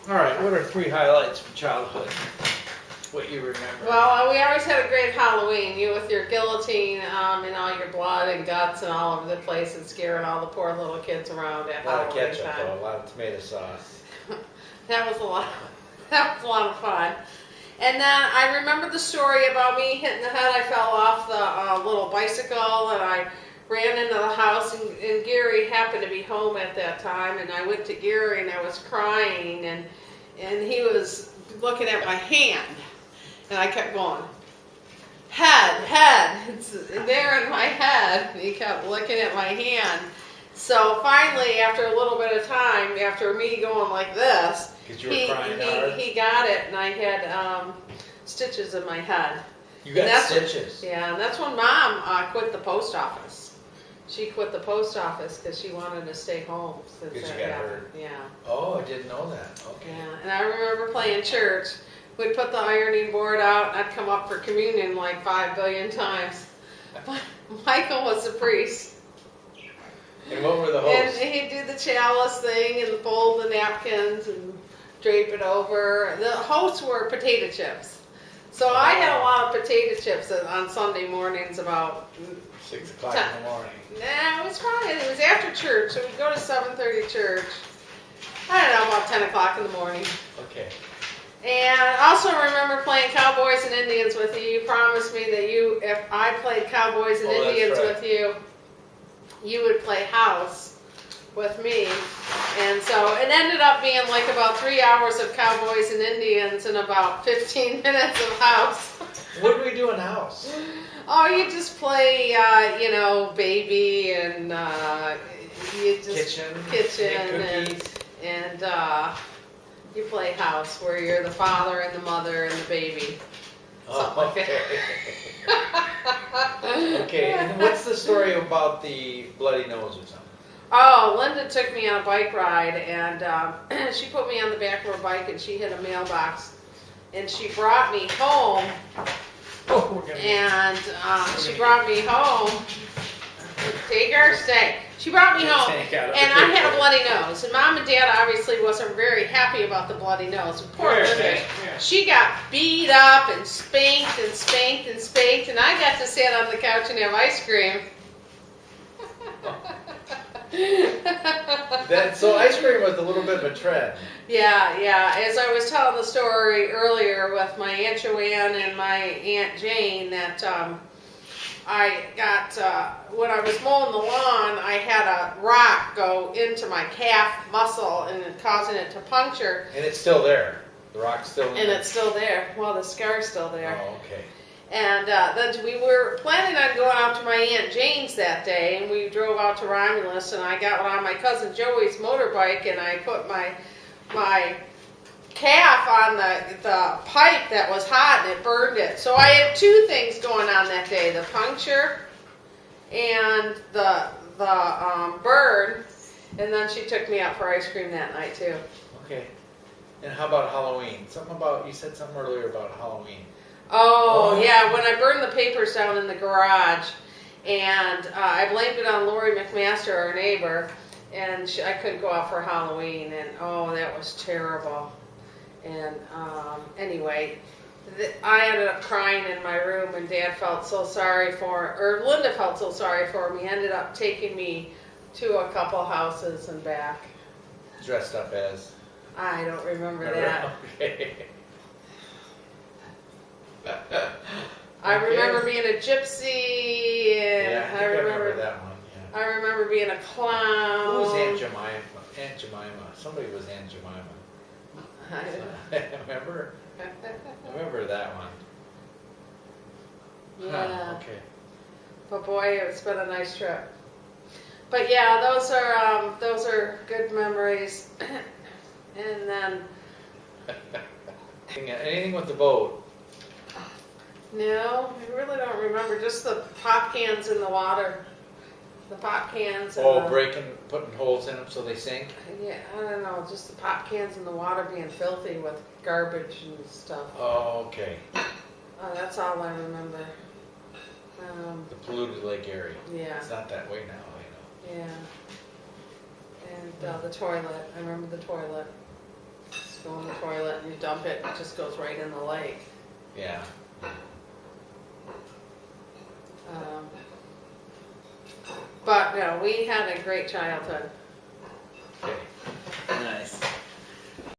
All right, what are 3 highlights from childhood? What you remember? Well, we always had a great Halloween. You with your guillotine and all your blood and guts and all over the place and scaring all the poor little kids around at A lot of Halloween ketchup, time. though, a lot of tomato sauce. That was a lot. That was a lot of fun. And then I remember the story about me hitting the head. I fell off the little bicycle and I ran into the house and Gary happened to be home at that time and I went to Gary and I was crying and he was looking at my hand and I kept going, head, it's there in my head. And he kept looking at my hand. So finally, after a little bit of time, after me going like this, Because you were crying hard? he got it and I had stitches in my head. You got stitches? Yeah, and that's when Mom quit the post office. She quit the post office because she wanted to stay home. Because you got hurt? Yeah. Oh, I didn't know that. Okay. Yeah, and I remember playing church. We'd put the ironing board out and I'd come up for communion like 5 billion times. Michael was the priest. And what were the hosts? And he'd do the chalice thing and fold the napkins and drape it over. The hosts were potato chips. So I had a lot of potato chips on Sunday mornings about 6 o'clock in the morning. Nah, it was after church, so we'd go to 7:30 church. I don't know, about 10 o'clock in the morning. Okay. And I also remember playing Cowboys and Indians with you. You promised me that if I played Cowboys and Indians with you, you would play house with me. And so it ended up being like about 3 hours of Cowboys and Indians and about 15 minutes of house. What do we do in house? Oh, you just play, baby and you just kitchen and you play house where you're the father and the mother and the baby. Oh, okay. Okay, and what's the story about the bloody nose or something? Oh, Linda took me on a bike ride and she put me on the back of her bike and she hit a mailbox and she brought me home. And she brought me home. Take her, stay. She brought me home, and I had a bloody nose. And Mom and Dad obviously wasn't very happy about the bloody nose. Poor Linda. She got beat up and spanked and spanked and spanked, and I got to sit on the couch and have ice cream. So ice cream was a little bit of a trend. Yeah. As I was telling the story earlier with my Aunt Joanne and my Aunt Jane, that I got, when I was mowing the lawn, I had a rock go into my calf muscle and causing it to puncture. And it's still there? The rock's still in there? And it's still there. Well, the scar's still there. Oh, okay. And then we were planning on going out to my Aunt Jane's that day, and we drove out to Romulus, and I got on my cousin Joey's motorbike, and I put my calf on the pipe that was hot, and it burned it. So I had 2 things going on that day, the puncture and the burn, and then she took me out for ice cream that night, too. Okay. And how about Halloween? You said something earlier about Halloween. Oh, yeah, when I burned the papers down in the garage, and I blamed it on Lori McMaster, our neighbor, and I couldn't go out for Halloween, and oh, that was terrible. And anyway, I ended up crying in my room, and Dad felt so sorry Linda felt so sorry for me, ended up taking me to a couple houses and back. Dressed up as? I don't remember that. Okay. I remember being a gypsy, and yeah, I remember that one. Yeah. I remember being a clown. Who was Aunt Jemima? Aunt Jemima. Somebody was Aunt Jemima. Remember? I remember that one. Yeah. Huh, okay. But boy, it's been a nice trip. But yeah, those are good memories. And then anything with the boat? No, I really don't remember. Just the pop cans in the water. The pop cans. And Putting holes in them so they sink? Yeah, I don't know. Just the pop cans in the water being filthy with garbage and stuff. Oh, okay. That's all I remember. The polluted Lake Erie. Yeah. It's not that way now, Yeah. And the toilet. I remember the toilet. Just go in the toilet and you dump it, it just goes right in the lake. Yeah. But no, we had a great childhood.